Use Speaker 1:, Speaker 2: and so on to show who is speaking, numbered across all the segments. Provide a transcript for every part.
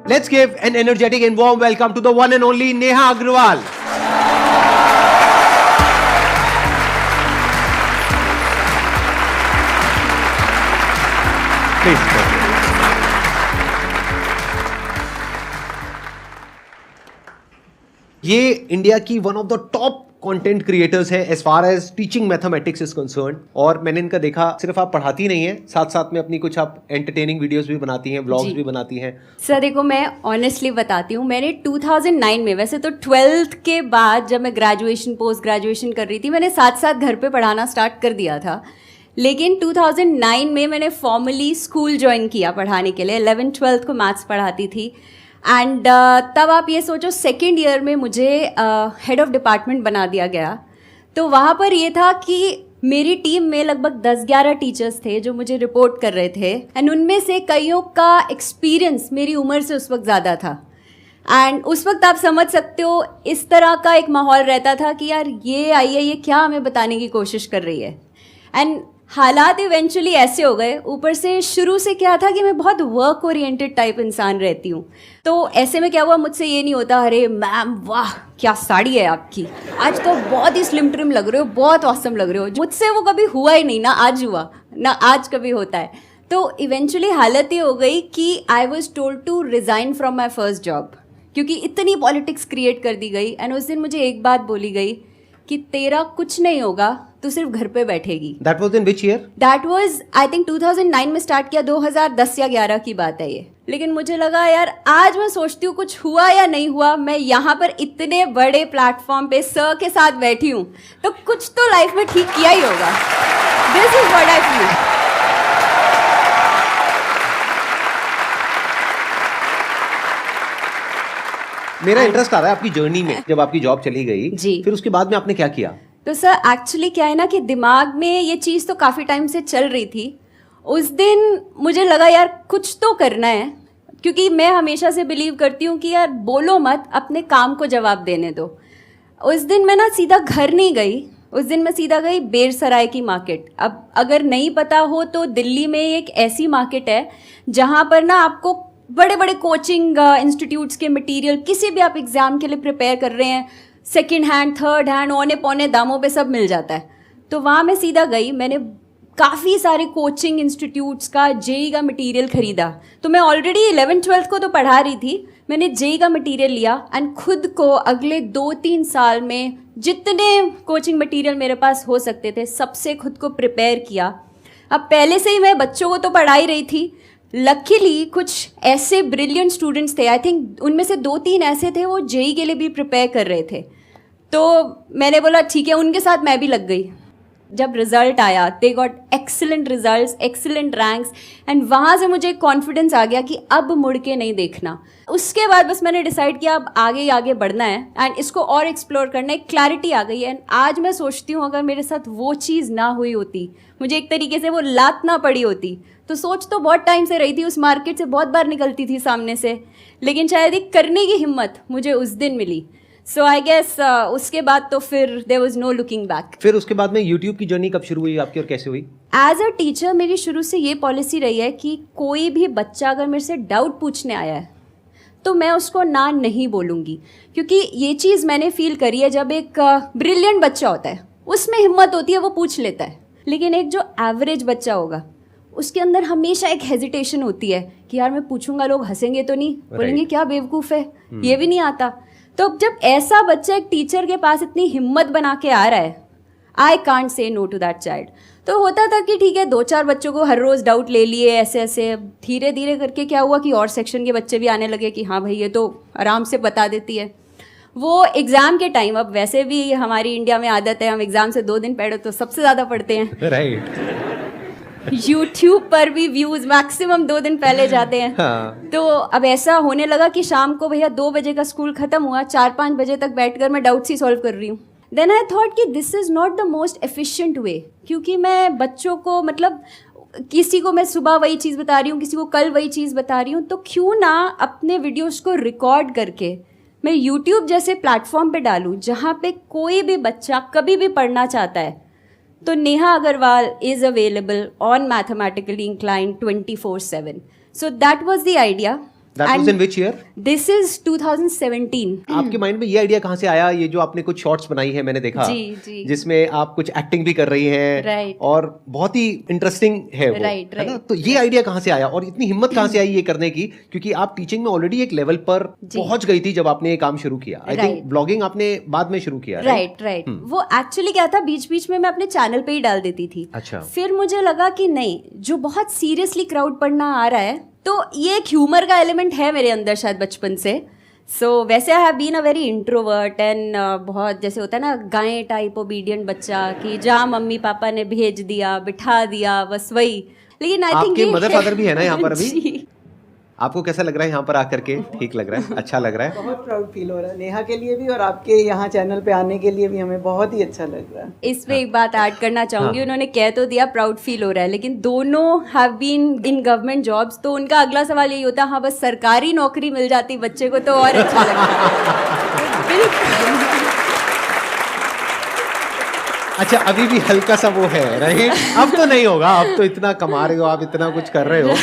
Speaker 1: Let's give an energetic and warm welcome to the one and only Neha Agrawal. Please. ये India की one of the top content creators है as far as teaching mathematics is concern. और मैंने इनका देखा, सिर्फ आप पढ़ाती नहीं है, साथ साथ में अपनी कुछ आप एंटरटेनिंग वीडियोस भी बनाती हैं, व्लॉग्स भी बनाती हैं।
Speaker 2: सर देखो, मैं ऑनेस्टली बताती हूँ, मैंने 2009 में, वैसे तो 12th के बाद जब मैं ग्रेजुएशन पोस्ट ग्रेजुएशन कर रही थी, मैंने साथ साथ घर पे पढ़ाना स्टार्ट कर दिया था। लेकिन 2009 में मैंने फॉर्मली स्कूल ज्वाइन किया पढ़ाने के लिए। 11th 12th को मैथ्स पढ़ाती थी एंड तब आप ये सोचो, सेकेंड ईयर में मुझे हेड ऑफ डिपार्टमेंट बना दिया गया। तो वहाँ पर ये था कि मेरी टीम में लगभग 10-11 टीचर्स थे जो मुझे रिपोर्ट कर रहे थे एंड उनमें से कईयों का एक्सपीरियंस मेरी उम्र से उस वक्त ज़्यादा था। एंड उस वक्त आप समझ सकते हो, इस तरह का एक माहौल रहता था कि यार ये आई है, ये क्या हमें बताने की कोशिश कर रही है। एंड हालात इवेंचुअली ऐसे हो गए, ऊपर से शुरू से क्या था कि मैं बहुत वर्क ओरिएंटेड टाइप इंसान रहती हूँ। तो ऐसे में क्या हुआ, मुझसे ये नहीं होता अरे मैम वाह क्या साड़ी है आपकी, आज तो बहुत ही स्लिम ट्रिम लग रहे हो, बहुत ऑसम लग रहे हो। मुझसे वो कभी हुआ ही नहीं, ना आज हुआ ना आज कभी होता है। तो इवेंचुअली हालत ये हो गई कि I was told to resign from my first job, क्योंकि इतनी पॉलिटिक्स क्रिएट कर दी गई। एंड उस दिन मुझे एक बात बोली गई कि तेरा कुछ नहीं होगा, तू सिर्फ घर पे बैठेगी।
Speaker 1: That was in which year?
Speaker 2: That was I think 2009 में स्टार्ट किया, 2010 या 11 की बात है ये। लेकिन मुझे लगा यार, आज मैं सोचती हूँ कुछ हुआ या नहीं हुआ, मैं यहाँ पर इतने बड़े प्लेटफॉर्म पे सर के साथ बैठी हूँ, तो कुछ तो लाइफ में ठीक किया ही होगा। This is what I feel.
Speaker 1: मेरा इंटरेस्ट आ रहा है आपकी जर्नी में। जब आपकी जॉब चली गई
Speaker 2: जी,
Speaker 1: फिर उसके बाद में आपने क्या किया?
Speaker 2: तो सर एक्चुअली क्या है ना कि दिमाग में ये चीज़ तो काफ़ी टाइम से चल रही थी। उस दिन मुझे लगा यार कुछ तो करना है, क्योंकि मैं हमेशा से बिलीव करती हूँ कि यार बोलो मत, अपने काम को जवाब देने दो। उस दिन मैं ना सीधा घर नहीं गई, उस दिन मैं सीधा गई बेरसराय की मार्केट। अब अगर नहीं पता हो तो दिल्ली में एक ऐसी मार्केट है जहाँ पर ना आपको बड़े बड़े कोचिंग इंस्टीट्यूट्स के मटेरियल, किसी भी आप एग्ज़ाम के लिए प्रिपेयर कर रहे हैं, सेकंड हैंड थर्ड हैंड औने पौने दामों पे सब मिल जाता है। तो वहाँ मैं सीधा गई, मैंने काफ़ी सारे कोचिंग इंस्टीट्यूट्स का जेई का मटेरियल ख़रीदा। तो मैं ऑलरेडी 11th 12th को तो पढ़ा रही थी, मैंने जेई का मटेरियल लिया एंड खुद को अगले 2-3 साल में जितने कोचिंग मटेरियल मेरे पास हो सकते थे सबसे खुद को प्रिपेयर किया। अब पहले से ही मैं बच्चों को तो पढ़ा ही रही थी, लकीली कुछ ऐसे ब्रिलियंट स्टूडेंट्स थे, आई थिंक उनमें से 2-3 ऐसे थे वो जेई के लिए भी प्रिपेयर कर रहे थे। तो मैंने बोला ठीक है, उनके साथ मैं भी लग गई। जब रिज़ल्ट आया, they got excellent results, excellent ranks and वहाँ से मुझे कॉन्फिडेंस आ गया कि अब मुड़ के नहीं देखना। उसके बाद बस मैंने डिसाइड किया अब आगे ही आगे बढ़ना है एंड इसको और एक्सप्लोर करना है। क्लैरिटी आ गई है एंड आज मैं सोचती हूँ अगर मेरे साथ वो चीज़ ना हुई होती, मुझे एक तरीके से वो लात ना पड़ी होती, तो सोच तो बहुत टाइम से रही थी, उस मार्केट से बहुत बार निकलती थी सामने से, लेकिन शायद एक करने की हिम्मत मुझे उस दिन मिली। सो आई गेस उसके बाद तो फिर there was no looking back.
Speaker 1: फिर उसके बाद में यूट्यूब की जर्नी कब शुरू हुई आपकी और कैसे हुई?
Speaker 2: एज अ टीचर मेरी शुरू से ये पॉलिसी रही है कि कोई भी बच्चा अगर मेरे से डाउट पूछने आया है तो मैं उसको ना नहीं बोलूँगी, क्योंकि ये चीज़ मैंने फील करी है, जब एक ब्रिलियंट बच्चा होता है उसमें हिम्मत होती है, वो पूछ लेता है, लेकिन एक जो एवरेज बच्चा होगा उसके अंदर हमेशा एक हेजिटेशन होती है कि यार मैं पूछूंगा लोग हंसेंगे तो नहीं, बोलेंगे क्या बेवकूफ़ है, ये भी नहीं आता। तो जब ऐसा बच्चा एक टीचर के पास इतनी हिम्मत बना के आ रहा है, I can't say no to that child. तो होता था कि ठीक है 2-4 बच्चों को हर रोज़ डाउट ले लिए ऐसे ऐसे, धीरे धीरे करके क्या हुआ कि और सेक्शन के बच्चे भी आने लगे कि हाँ भाई ये तो आराम से बता देती है। वो एग्ज़ाम के टाइम, अब वैसे भी हमारी इंडिया में आदत है हम एग्ज़ाम से 2 दिन पहले तो सबसे ज़्यादा पढ़ते हैं,
Speaker 1: राइट।
Speaker 2: यूट्यूब पर भी व्यूज़ मैक्सिमम 2 दिन पहले जाते हैं।
Speaker 1: हाँ।
Speaker 2: तो अब ऐसा होने लगा कि शाम को भैया 2 बजे का स्कूल ख़त्म हुआ, 4-5 बजे तक बैठकर मैं डाउट्स ही सॉल्व कर रही हूँ। देन आई थॉट कि this is not the most efficient way, क्योंकि मैं बच्चों को मतलब किसी को मैं सुबह वही चीज़ बता रही हूँ, किसी को कल वही चीज़ बता रही हूँ, तो क्यों ना अपने वीडियोज़ को रिकॉर्ड करके मैं यूट्यूब जैसे प्लेटफॉर्म पे डालूँ जहाँ पे कोई भी बच्चा कभी भी पढ़ना चाहता है। तो Neha Agarwal is available on Mathematically Inclined 24/7. So that was the idea.
Speaker 1: That was in which year?
Speaker 2: This is 2017.
Speaker 1: आपके माइंड में ये आइडिया कहाँ से आया? ये जो आपने कुछ शॉर्ट्स बनाई है मैंने देखा,
Speaker 2: जी.
Speaker 1: जिसमें आप कुछ एक्टिंग भी कर रही हैं,
Speaker 2: Right.
Speaker 1: और बहुत ही इंटरेस्टिंग है वो,
Speaker 2: Right.
Speaker 1: है ना? तो ये आइडिया कहाँ से आया और इतनी हिम्मत कहाँ से आई ये करने की? क्योंकि आप टीचिंग में ऑलरेडी एक लेवल पर पहुंच गई थी जब आपने ये काम शुरू किया. आई थिंक ब्लॉगिंग आपने बाद में शुरू किया.
Speaker 2: राइट. वो एक्चुअली क्या था, बीच बीच में मैं अपने चैनल पे ही डाल देती थी.
Speaker 1: अच्छा.
Speaker 2: फिर मुझे लगा कि नहीं, जो बहुत सीरियसली क्राउड पढ़ना आ रहा है, तो ये एक ह्यूमर का एलिमेंट है मेरे अंदर शायद बचपन से. सो वैसे I have been a very introvert and बहुत जैसे होता है ना गाय टाइप ओबीडियंट बच्चा, कि जहाँ मम्मी पापा ने भेज दिया, बिठा दिया, बस वही. लेकिन आई थिंक
Speaker 1: आपके मदर फादर भी है ना यहाँ पर अभी?
Speaker 2: जी.
Speaker 1: आपको कैसा लग रहा है यहाँ पर आकर के? ठीक लग रहा है? अच्छा लग रहा है?
Speaker 3: बहुत प्राउड फील हो रहा है नेहा के लिए भी, और आपके यहाँ चैनल पे आने के लिए भी हमें बहुत ही अच्छा लग रहा है.
Speaker 2: इस पे एक बात ऐड करना चाहूंगी. उन्होंने कह तो दिया प्राउड फील हो रहा है, लेकिन दोनों have been in government jobs, तो उनका अगला सवाल यही होता है, हाँ बस सरकारी नौकरी मिल जाती बच्चे को तो और अच्छा लगता है. बिल्कुल.
Speaker 1: अच्छा, अभी भी हल्का सा वो है, राइट? अब तो नहीं होगा, अब तो इतना कमा रहे हो आप, इतना कुछ कर रहे हो,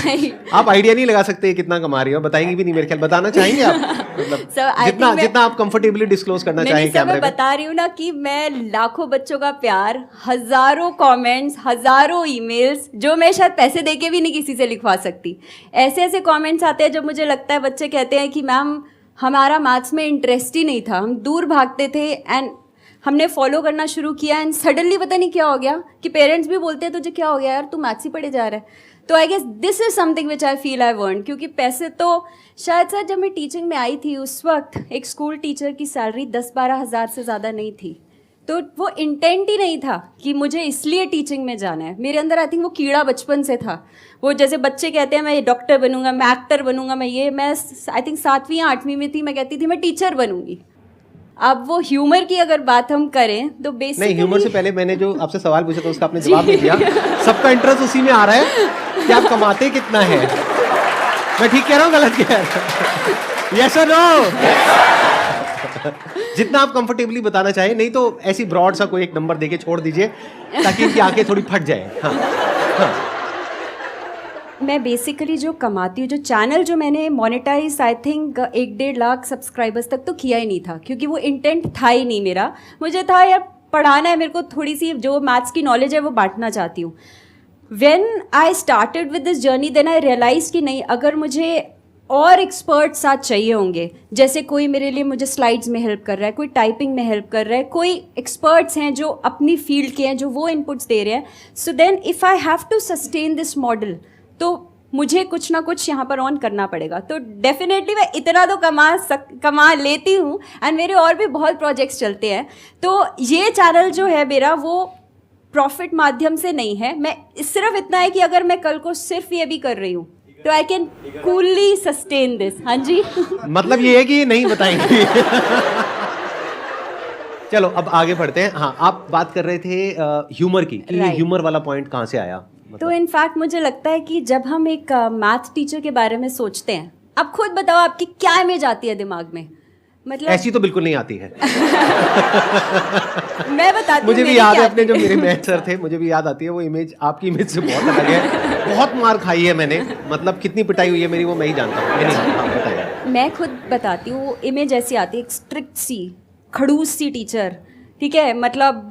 Speaker 1: आप आइडिया नहीं लगा सकते कितना कमा रही हो. बताएंगी भी नहीं मेरे ख्याल. बताना चाहेंगे आप? मतलब जितना आप कंफर्टेबली डिस्क्लोज करना चाहेंगे कैमरे
Speaker 2: में. मैं बता रही हूँ ना कि मैं लाखों बच्चों का प्यार, हजारों कमेंट्स, हजारों ईमेल्स, जो मैं शायद पैसे देके भी नहीं किसी से लिखवा सकती. ऐसे ऐसे कमेंट्स आते हैं जब मुझे लगता है, बच्चे कहते हैं कि मैम हमारा मैथ्स में इंटरेस्ट ही नहीं था, हम दूर भागते थे, एंड हमने फॉलो करना शुरू किया, एंड सडनली पता नहीं क्या हो गया कि पेरेंट्स भी बोलते हैं तुझे क्या हो गया यार, तू मैथ्स ही पढ़े जा रहा है. तो I guess this is something which I feel I earn. क्योंकि पैसे तो शायद जब मैं टीचिंग में आई थी उस वक्त एक स्कूल टीचर की सैलरी 10-12 हज़ार से ज़्यादा नहीं थी. तो वो इंटेंट ही नहीं था कि मुझे इसलिए टीचिंग में जाना है. मेरे अंदर आई थिंक वो कीड़ा बचपन से था. वो जैसे बच्चे कहते हैं मैं डॉक्टर बनूंगा, मैं एक्टर बनूंगा, मैं आई थिंक 7वीं या 8वीं में थी, मैं कहती थी मैं टीचर बनूंगी. अब वो ह्यूमर की अगर बात हम करें तो बेसिकली
Speaker 1: नहीं, ह्यूमर से पहले मैंने जो आपसे सवाल पूछा था उसका आपने जवाब नहीं दिया. सबका इंटरेस्ट उसी में आ रहा है कि आप कमाते कितना है. मैं ठीक कह रहा हूँ, गलत कह रहा हूँ? यस और नो? जितना आप कंफर्टेबली बताना चाहें, नहीं तो ऐसी ब्रॉड सा कोई एक नंबर देके छोड़ दीजिए ताकि इनकी आंखें थोड़ी फट जाए. हाँ.
Speaker 2: मैं बेसिकली जो कमाती हूँ, जो चैनल जो मैंने monetize I think 1-1.5 lakh subscribers तक तो किया ही नहीं था, क्योंकि वो इंटेंट था ही नहीं मेरा. मुझे था यार पढ़ाना है, मेरे को थोड़ी सी जो मैथ्स की नॉलेज है वो बांटना चाहती हूँ. When I started with this journey then I realize कि नहीं, अगर मुझे और एक्सपर्ट साथ चाहिए होंगे, जैसे कोई मेरे लिए मुझे स्लाइड्स में हेल्प कर रहा है, कोई टाइपिंग में हेल्प कर रहा है, कोई एक्सपर्ट्स हैं जो अपनी फील्ड के हैं, जो वो इनपुट्स दे रहे हैं. So then if I have to sustain this model, तो मुझे कुछ ना कुछ यहाँ पर ऑन करना पड़ेगा. तो डेफिनेटली मैं इतना तो कमा लेती हूँ, एंड मेरे और भी बहुत प्रोजेक्ट्स चलते हैं. तो ये चैनल जो है मेरा वो प्रॉफिट माध्यम से नहीं है. मैं सिर्फ इतना है कि अगर मैं कल को सिर्फ ये भी कर रही हूँ तो I can coolly sustain this. हाँ जी.
Speaker 1: मतलब ये है कि नहीं बताएंगे. चलो अब आगे बढ़ते हैं. हाँ, आप बात कर रहे थे ह्यूमर की, कि ह्यूमर वाला पॉइंट कहाँ से आया?
Speaker 2: तो इनफैक्ट मुझे लगता है कि जब हम एक मैथ टीचर के बारे में सोचते हैं, आप खुद बताओ आपकी क्या इमेज आती है दिमाग में? मतलब
Speaker 1: ऐसी तो बिल्कुल नहीं आती है.
Speaker 2: मैं बताती हूँ.
Speaker 1: मुझे भी याद है अपने जो मेरे मैथ सर थे, मुझे भी याद आती है वो इमेज. आपकी इमेज से बहुत अलग है. बहुत मार खाई है मैंने, मतलब कितनी पिटाई हुई है मेरी वो मैं ही जानता हूँ.
Speaker 2: मैं खुद बताती हूँ, इमेज ऐसी आती है, एक स्ट्रिक्ट सी, खड़ूस सी टीचर. ठीक है, मतलब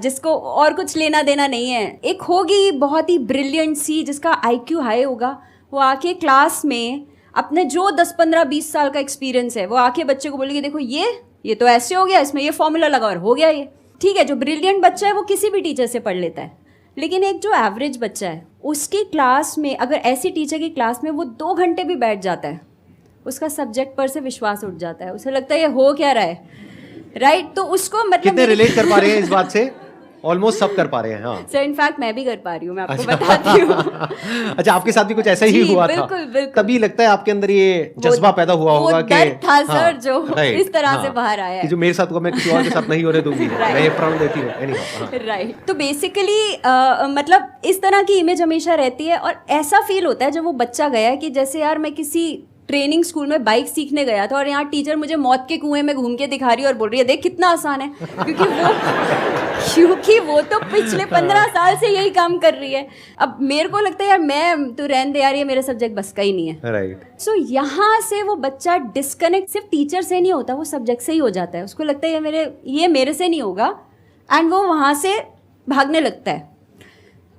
Speaker 2: जिसको और कुछ लेना देना नहीं है. एक होगी बहुत ही ब्रिलियंट सी, जिसका IQ हाई होगा, वो आके क्लास में अपने जो 10-15-20 साल का एक्सपीरियंस है वो आके बच्चे को बोलेगी देखो ये तो ऐसे हो गया, इसमें ये फॉर्मूला लगा और हो गया ये. ठीक है, जो ब्रिलियंट बच्चा है वो किसी भी टीचर से पढ़ लेता है. लेकिन एक जो एवरेज बच्चा है, उसकी क्लास में अगर ऐसी टीचर की क्लास में वो 2 घंटे भी बैठ जाता है, उसका सब्जेक्ट पर से विश्वास उठ जाता है. उसे लगता है ये हो क्या रहा है, राइट? तो उसको मतलब
Speaker 1: कितने रिलेट कर पा रहे हैं इस बात से? ऑलमोस्ट सब कर पा रहे हैं. हाँ
Speaker 2: सर, इनफैक्ट मैं भी कर पा रही हूँ, मैं आपको बताती हूँ.
Speaker 1: अच्छा, आपके साथ भी कुछ ऐसा ही हुआ था?
Speaker 2: बिल्कुल.
Speaker 1: तभी लगता है आपके अंदर ये जज्बा पैदा हुआ होगा कि
Speaker 2: डर था सर,
Speaker 1: हाँ,
Speaker 2: जो इस तरह से बाहर आया
Speaker 1: कि जो मेरे साथ हुआ मैं किसी और के साथ नहीं होने दूंगी. मैं ये प्रण देती हूँ.
Speaker 2: राइट. तो बेसिकली मतलब इस तरह की इमेज हमेशा रहती है, और ऐसा फील होता है जब वो बच्चा गया कि जैसे यार मैं किसी ट्रेनिंग स्कूल में बाइक सीखने गया था और यहाँ टीचर मुझे मौत के कुएं में घूम के दिखा रही है और बोल रही है देख कितना आसान है, क्योंकि वो तो पिछले 15 साल से यही काम कर रही है। अब मेरे को लगता है यार मैं तो रहने दे यार, ये मेरा सब्जेक्ट बस का ही नहीं है।
Speaker 1: राइट।
Speaker 2: सो यहाँ से वो बच्चा डिस्कनेक्ट सिर्फ टीचर से नहीं होता, वो सब्जेक्ट से ही हो जाता है। उसको लगता है ये मेरे से नहीं होगा एंड वो वहाँ से भागने लगता है।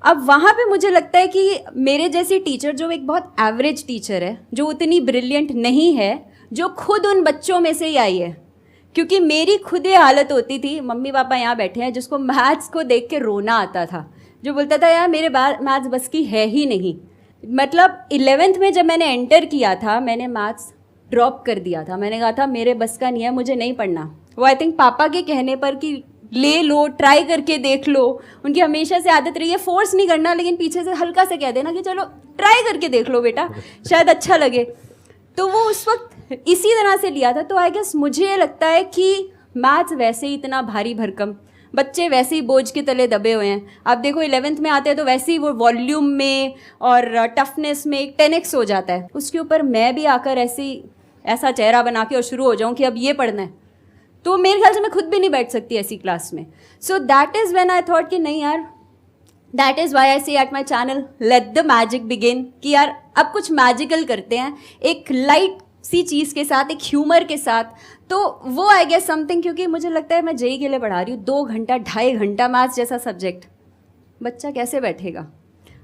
Speaker 2: अब वहाँ पे मुझे लगता है कि मेरे जैसी टीचर जो एक बहुत एवरेज टीचर है, जो उतनी ब्रिलियंट नहीं है, जो खुद उन बच्चों में से ही आई है, क्योंकि मेरी खुद ये हालत होती थी, मम्मी पापा यहाँ बैठे हैं, जिसको मैथ्स को देख के रोना आता था, जो बोलता था यार मेरे मैथ्स बस की है ही नहीं। मतलब 11th में जब मैंने एंटर किया था, मैंने मैथ्स ड्रॉप कर दिया था। मैंने कहा था मेरे बस का नहीं है, मुझे नहीं पढ़ना। वो आई थिंक पापा के कहने पर कि ले लो, ट्राई करके देख लो, उनकी हमेशा से आदत रही है फोर्स नहीं करना, लेकिन पीछे से हल्का से कह देना कि चलो ट्राई करके देख लो बेटा, शायद अच्छा लगे। तो वो उस वक्त इसी तरह से लिया था। तो आई गेस मुझे लगता है कि मैथ्स वैसे ही इतना भारी भरकम, बच्चे वैसे ही बोझ के तले दबे हुए हैं। आप देखो 11th में आते हैं तो वैसे ही वो वॉल्यूम में और टफनेस में एक 10x हो जाता है। उसके ऊपर मैं भी आकर ऐसा चेहरा बना के और शुरू हो जाऊँ कि अब ये पढ़ना है, तो मेरे ख्याल से मैं खुद भी नहीं बैठ सकती ऐसी क्लास में। So that is when I thought कि नहीं यार, दैट इज़ वाई आई से at my channel let the magic begin, कि यार अब कुछ मैजिकल करते हैं एक लाइट सी चीज़ के साथ, एक ह्यूमर के साथ। तो वो आई गेस समथिंग, क्योंकि मुझे लगता है मैं जेई के लिए पढ़ा रही हूँ 2 घंटा 2.5 घंटा मैथ्स जैसा सब्जेक्ट, बच्चा कैसे बैठेगा?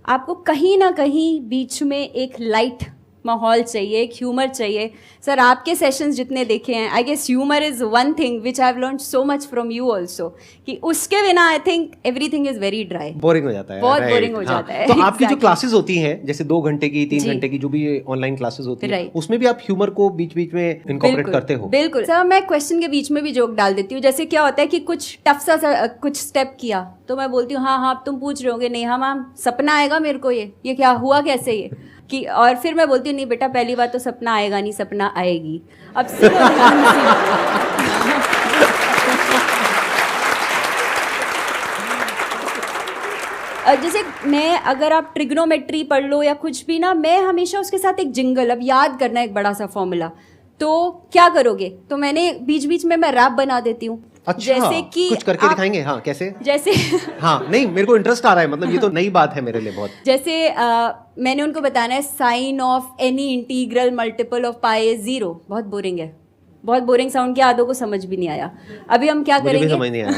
Speaker 2: आपको कहीं ना कहीं बीच में एक लाइट माहौल चाहिए, एक ह्यूमर चाहिए। सर आपके सेशंस जितने देखे हैं, I guess humour is one thing which I have learned so much from you also, कि उसके बिना I think everything is very dry,
Speaker 1: boring हो जाता है,
Speaker 2: बहुत बोरिंग हो जाता है।
Speaker 1: तो आपकी जो क्लासेस होती हैं, जैसे 2 घंटे की 3 घंटे की जो भी ऑनलाइन क्लासेस होती है, उसमें भी आप ह्यूमर को बीच बीच में इनकॉर्पोरेट करते हो?
Speaker 2: बिल्कुल सर, मैं क्वेश्चन के बीच में भी जोक डाल देती हूँ। जैसे क्या होता है कि कुछ टफ सा कुछ स्टेप किया तो मैं बोलती हूँ हाँ तुम पूछ रहे होगे, नहीं हाँ मैम सपना आएगा मेरे को, ये क्या हुआ कैसे ये कि, और फिर मैं बोलती हूँ नहीं बेटा पहली बार तो सपना आएगा नहीं, सपना आएगी। अब जैसे मैं, अगर आप ट्रिग्नोमेट्री पढ़ लो या कुछ भी ना, मैं हमेशा उसके साथ एक जिंगल, अब याद करना एक बड़ा सा फॉर्मूला, तो क्या करोगे? तो मैंने बीच बीच में मैं रैप बना देती हूँ।
Speaker 1: अच्छा,
Speaker 2: जैसे कि
Speaker 1: कुछ करके दिखाएंगे? हाँ कैसे?
Speaker 2: जैसे
Speaker 1: हाँ नहीं मेरे को इंटरेस्ट आ रहा है, मतलब ये तो नई बात है मेरे लिए बहुत।
Speaker 2: जैसे मैंने उनको बताना है sine of any integral multiple of pi is 0। बहुत बोरिंग है, बहुत बोरिंग साउंड किया, आधों को समझ भी नहीं आया। अभी हम क्या करेंगे?
Speaker 1: मुझे भी समझ नहीं आया।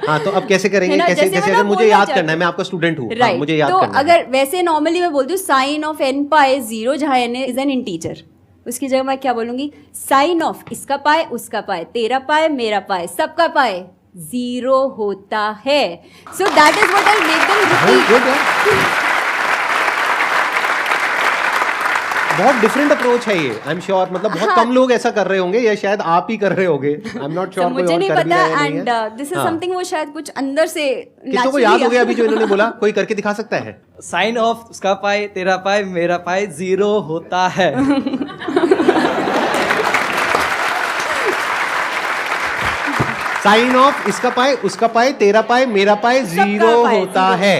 Speaker 1: हाँ तो अब कैसे करेंगे? कैसे अगर मुझे याद करना है, मैं आपका स्टूडेंट हूँ, मुझे याद करना है।
Speaker 2: अगर वैसे नॉर्मली मैं बोलती हूँ साइन ऑफ n पाई 0, जहाँ n इज एन इंटीजर, उसकी जगह मैं क्या बोलूंगी? साइन ऑफ इसका पाए उसका पाए, तेरा पाए मेरा पाए, सबका पाए 0 होता है। So that is what I make them repeat.
Speaker 1: बहुत डिफरेंट अप्रोच है ये, आई एम श्योर। मतलब बहुत कम लोग ऐसा कर रहे होंगे, या शायद आप ही कर रहे होंगे, आई एम नॉट श्योर।
Speaker 2: मुझे नहीं पता, एंड दिस इज समथिंग वो शायद कुछ अंदर से
Speaker 1: किसी को याद हो गया अभी जो इन्होंने बोला? कोई करके दिखा सकता है?
Speaker 4: साइन ऑफ उसका पाए तेरा पाए मेरा पाए 0 होता है।
Speaker 1: साइन ऑफ इसका पाए उसका पाए तेरा पाए मेरा पाए 0 होता है।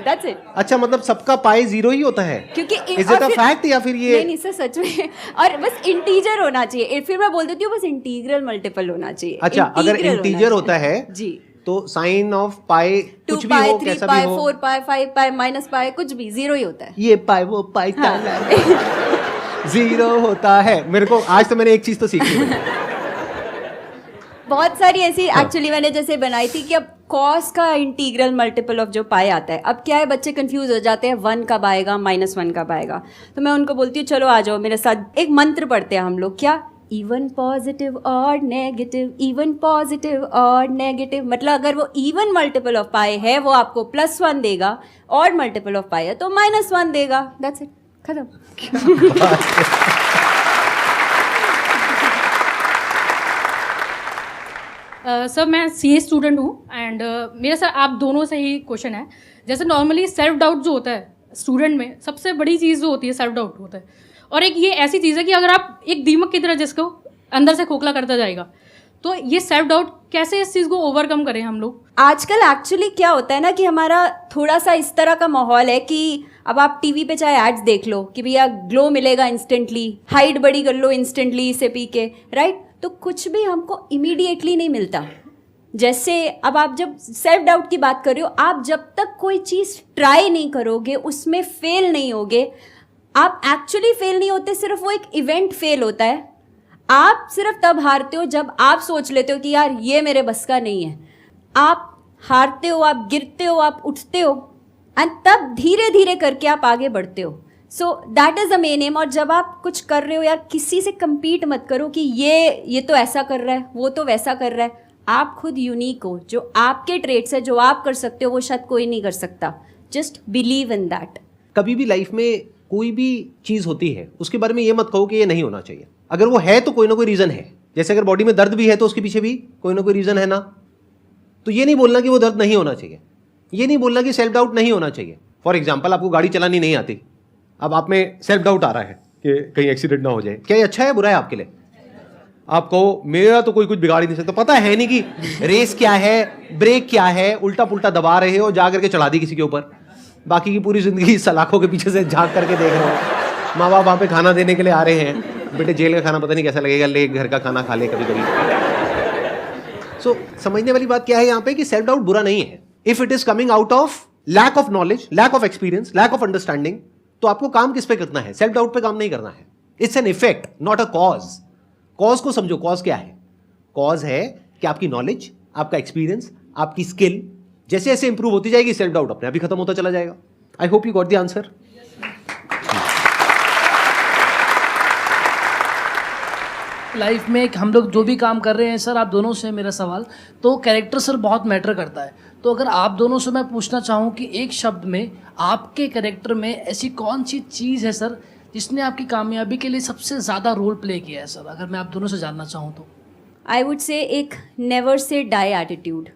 Speaker 2: That's it.
Speaker 1: अच्छा, मतलब सबका पाए 0 ही होता है?
Speaker 2: क्योंकि
Speaker 1: इज इट अ फैक्ट या फिर ये?
Speaker 2: नहीं सर सच में, और बस इंटीजर होना चाहिए। फिर मैं बोल देती हूँ बस इंटीग्रल मल्टीपल होना चाहिए।
Speaker 1: अच्छा, अगर इंटीजर होता है
Speaker 2: जी,
Speaker 1: तो साइन ऑफ पाए कुछ भी हो, कैसा भी हो,
Speaker 2: 4 पाए 5 पाए माइनस पाए कुछ भी 0 ही होता है।
Speaker 1: ये पाए वो पाए 0 होता है। मेरे को आज तो मैंने एक चीज तो सीखी है।
Speaker 2: बहुत सारी ऐसी एक्चुअली मैंने जैसे बनाई थी कि अब कॉस का इंटीग्रल मल्टीपल ऑफ जो पाए आता है, अब क्या है बच्चे कंफ्यूज हो जाते हैं 1 कब आएगा -1 कब आएगा। तो मैं उनको बोलती हूँ चलो आ जाओ मेरे साथ, एक मंत्र पढ़ते हैं हम लोग, क्या? इवन पॉजिटिव और नेगेटिव, इवन पॉजिटिव और नेगेटिव। मतलब अगर वो इवन मल्टीपल ऑफ पाए है वो आपको +1 देगा, और मल्टीपल ऑफ पाए है तो -1 देगा। दैट्स इट, खत्म।
Speaker 5: सर मैं सीए स्टूडेंट हूँ, एंड मेरा सर आप दोनों से ही क्वेश्चन है। जैसे नॉर्मली सेल्फ डाउट जो होता है स्टूडेंट में, सबसे बड़ी चीज़ जो होती है सेल्फ डाउट होता है, और एक ये ऐसी चीज़ है कि अगर आप एक दीमक की तरह जिसको अंदर से खोखला करता जाएगा, तो ये सेल्फ डाउट कैसे इस चीज़ को ओवरकम करें हम लोग?
Speaker 2: आजकल एक्चुअली क्या होता है ना कि हमारा थोड़ा सा इस तरह का माहौल है कि अब आप टीवी पे चाहे एड्स देख लो कि भैया ग्लो मिलेगा इंस्टेंटली, हाइट बड़ी कर लो इंस्टेंटली इसे पी के, राइट? तो कुछ भी हमको इमीडिएटली नहीं मिलता। जैसे अब आप जब सेल्फ डाउट की बात कर रहे हो, आप जब तक कोई चीज़ ट्राई नहीं करोगे, उसमें फेल नहीं होगे, आप एक्चुअली फेल नहीं होते, सिर्फ वो एक इवेंट फेल होता है। आप सिर्फ तब हारते हो जब आप सोच लेते हो कि यार ये मेरे बस का नहीं है। आप हारते हो, आप गिरते हो, आप उठते हो, एंड तब धीरे धीरे करके आप आगे बढ़ते हो। So that is the main M. और जब आप कुछ कर रहे हो यार, किसी से compete मत करो कि ये तो ऐसा कर रहा है, वो तो वैसा कर रहा है। आप खुद यूनिक हो, जो आपके ट्रेड्स है, जो आप कर सकते हो, वो शायद कोई नहीं कर सकता। Just believe in that.
Speaker 1: कभी भी लाइफ में कोई भी चीज़ होती है, उसके बारे में ये मत कहो कि ये नहीं होना चाहिए। अगर वो है तो कोई ना कोई रीज़न है। जैसे अगर बॉडी में दर्द भी है तो उसके पीछे भी कोई ना कोई रीज़न है ना। तो ये नहीं बोलना कि वो दर्द नहीं होना चाहिए, ये नहीं बोलना कि सेल्फ डाउट नहीं होना चाहिए। फॉर एग्जाम्पल, आपको गाड़ी चलानी नहीं आती, अब आप में सेल्फ डाउट आ रहा है कि कहीं एक्सीडेंट ना हो जाए। क्या ये अच्छा है, बुरा है आपके लिए? आप कहो मेरा तो कोई कुछ बिगाड़ ही नहीं सकता। पता है नहीं कि रेस क्या है, ब्रेक क्या है, उल्टा पुल्टा दबा रहे हो, जा करके चढ़ा दी किसी के ऊपर। बाकी की पूरी जिंदगी सलाखों के पीछे से झांक करके देख रहे हो। माँ बाप वहाँ पे खाना देने के लिए आ रहे हैं, बेटे जेल का खाना पता नहीं कैसा लगेगा, ले घर का खाना खा ले कभी कभी। सो समझने वाली बात क्या है यहाँ पे कि सेल्फ डाउट बुरा नहीं है। If it is coming out of lack of knowledge, lack of experience, lack of understanding, तो आपको काम किस पे करना है? सेल्फ डाउट पे काम नहीं करना है। It's an effect, not a cause. Cause को समझो। कॉज क्या है? कॉज है कि आपकी नॉलेज, आपका एक्सपीरियंस, आपकी स्किल जैसे जैसे इंप्रूव होती जाएगी, सेल्फ डाउट अपने आप ही खत्म होता चला जाएगा। I hope you got the answer.
Speaker 6: Life में हम लोग जो भी काम कर रहे हैं सर, आप दोनों से मेरा सवाल, तो कैरेक्टर सर बहुत मैटर करता है। तो अगर आप दोनों से मैं पूछना चाहूँ कि एक शब्द में आपके कैरेक्टर में ऐसी कौन सी चीज़ है सर जिसने आपकी कामयाबी के लिए सबसे ज़्यादा रोल प्ले किया है सर, अगर मैं आप दोनों से जानना चाहूँ तो?
Speaker 2: आई वुड से एक नेवर से डाई एटीट्यूड,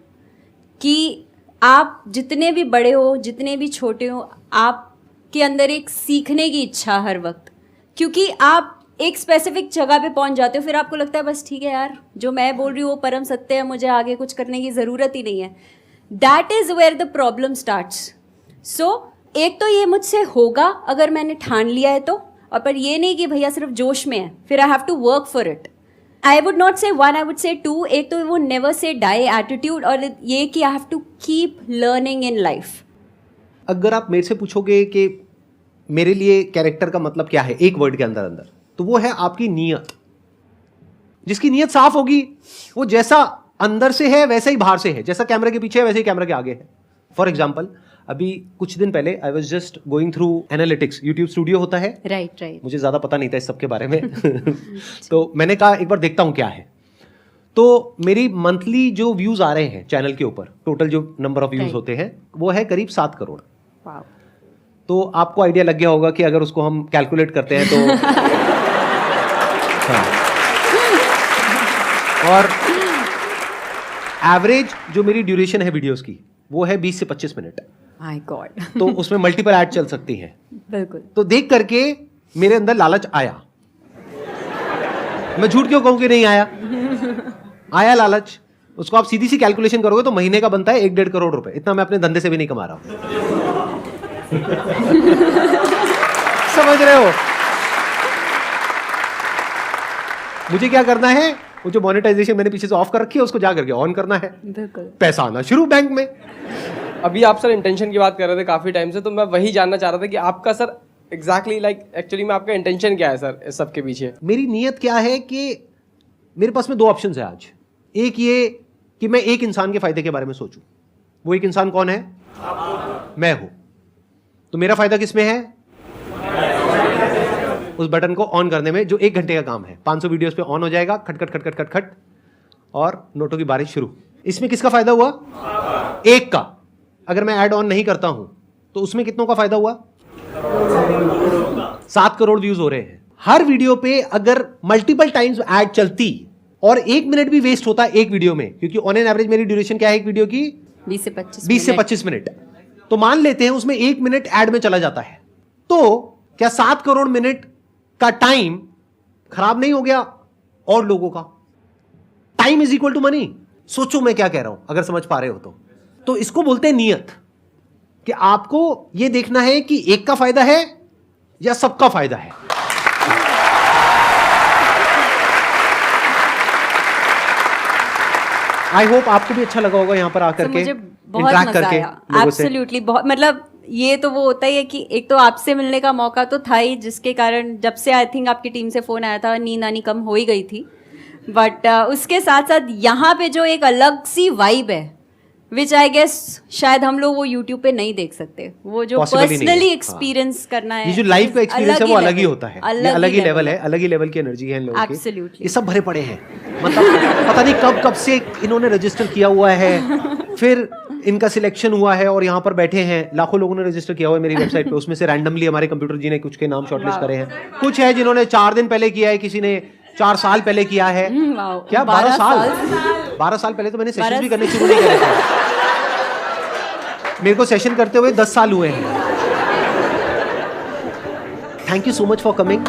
Speaker 2: कि आप जितने भी बड़े हो, जितने भी छोटे हो, आपके अंदर एक सीखने की इच्छा हर वक्त। क्योंकि आप एक स्पेसिफिक जगह पे पहुंच जाते हो, फिर आपको लगता है बस ठीक है यार, जो मैं बोल रही हूँ वो परम सत्य है, मुझे आगे कुछ करने की ज़रूरत ही नहीं है। That is where the problem starts. So एक तो ये मुझसे होगा अगर मैंने ठान लिया है तो, और पर ये नहीं कि भैया सिर्फ जोश में है, फिर I have to work for it. I would not say one, I would say two. एक तो वो नेवर से डाई एटीट्यूड, और ये कि I have to keep learning in life.
Speaker 1: अगर आप मेरे से पूछोगे कि मेरे लिए कैरेक्टर का मतलब क्या है एक वर्ड के अंदर अंदर, तो वो है आपकी नीयत। जिसकी नीयत साफ होगी, वो जैसा अंदर से है वैसा ही बाहर से है, जैसा कैमरे के पीछे है वैसे ही कैमरे के आगे है। फॉर एग्जाम्पल, अभी कुछ दिन पहले I was just going through analytics. YouTube studio होता है,
Speaker 2: राइट।
Speaker 1: मुझे ज़्यादा पता नहीं था इस सब के बारे में तो मैंने कहा एक बार देखता हूँ क्या है। तो मेरी मंथली जो व्यूज़ आ रहे हैं चैनल के ऊपर, टोटल जो नंबर ऑफ व्यूज़ होते हैं वो है करीब 7 करोड़। तो आपको आइडिया लग गया होगा कि अगर उसको हम कैलकुलेट करते हैं तो हाँ। और एवरेज जो मेरी ड्यूरेशन है वीडियोस की वो है 20 से 25 मिनट।
Speaker 2: My God.
Speaker 1: तो उसमें मल्टीपल ऐड चल सकती हैं।
Speaker 2: बिल्कुल।
Speaker 1: तो देख करके मेरे अंदर लालच आया। मैं झूठ क्यों कहूं कि नहीं आया, आया लालच। उसको आप सीधी सी कैलकुलेशन करोगे तो महीने का बनता है 1-1.5 करोड़ रुपए। इतना मैं अपने धंधे से भी नहीं कमा रहा हूं समझ रहे हो? मुझे क्या करना है, वो जो मोनेटाइजेशन मैंने पीछे से ऑफ कर रखी है उसको जा करके ऑन करना है, पैसा आना शुरू बैंक में।
Speaker 4: अभी आप सर इंटेंशन की बात कर रहे थे काफ़ी टाइम से, तो मैं वही जानना चाह रहा था कि आपका सर एग्जैक्टली एक्चुअली में आपका इंटेंशन क्या है सर इस सब के पीछे? मेरी
Speaker 1: नीयत क्या है कि मेरे पास में 2 ऑप्शन है आज। एक ये कि मैं एक इंसान के फायदे के बारे में सोचूं। वो एक इंसान कौन है? मैं हूं। तो मेरा फायदा किसमें है? उस बटन को ऑन करने में, जो 1 घंटे का काम है। 500 वीडियोस पे ऑन हो जाएगा, खट खट खट खट खट खट, और नोटों की बारिश शुरू। इसमें किसका फायदा हुआ? एक का। अगर मैं ऐड ऑन नहीं करता हूं तो उसमें कितनों का फायदा हुआ? 7 करोड़ व्यूज हो रहे हैं। हर वीडियो पे अगर मल्टीपल टाइम्स ऐड चलती और 1 मिनट भी वेस्ट होता एक वीडियो में, क्योंकि ऑन एन एवरेज मेरी ड्यूरेशन क्या है एक वीडियो की?
Speaker 2: 20 से 25
Speaker 1: मिनट। तो मान लेते हैं उसमें 1 मिनट ऐड में चला जाता है, तो क्या 7 करोड़ मिनट का टाइम खराब नहीं हो गया? और लोगों का time is equal to money. सोचो मैं क्या कह रहा हूं, अगर समझ पा रहे हो तो इसको बोलते हैं नियत, कि आपको ये देखना है कि एक का फायदा है या सबका फायदा है। आई होप आपको भी अच्छा लगा होगा यहाँ पर आकर के,
Speaker 2: मुझे बहुत मजा आया। एब्सोल्युटली, बहुत, मतलब ये तो वो होता ही है कि एक तो आपसे मिलने का मौका तो था ही, जिसके कारण जब से आई थिंक आपकी टीम से फोन आया था नींद आनी कम हो ही गई थी, बट उसके साथ साथ यहाँ पे जो एक अलग सी वाइब है, विच आई गेस शायद हम लोग वो यूट्यूब पे नहीं देख सकते, वो जो पर्सनली एक्सपीरियंस करना है,
Speaker 1: ये जो लाइफ का एक्सपीरियंस है वो अलग ही होता है, अलग ही लेवल है, अलग ही लेवल की एनर्जी है इन लोगों की।
Speaker 2: एब्सोल्युटली,
Speaker 1: ये सब भरे पड़े हैं, मतलब पता नहीं कब से इन्होंने रजिस्टर किया हुआ है, फिर इनका सिलेक्शन हुआ है और यहाँ पर बैठे हैं, लाखों लोगों ने रजिस्टर किया हुआ है मेरी वेबसाइट पे, उसमें से रैंडमली हमारे कंप्यूटर जी ने कुछ के नाम शॉर्टलिस्ट करे हैं, कुछ है जिन्होंने 4 दिन पहले किया है, किसी ने 4 साल पहले किया है, क्या 12 साल पहले तो मैंने सेशन भी करने शुरू नहीं करे थे, मेरे को सेशन करते हुए 10 साल हुए हैं। Thank you so much for coming.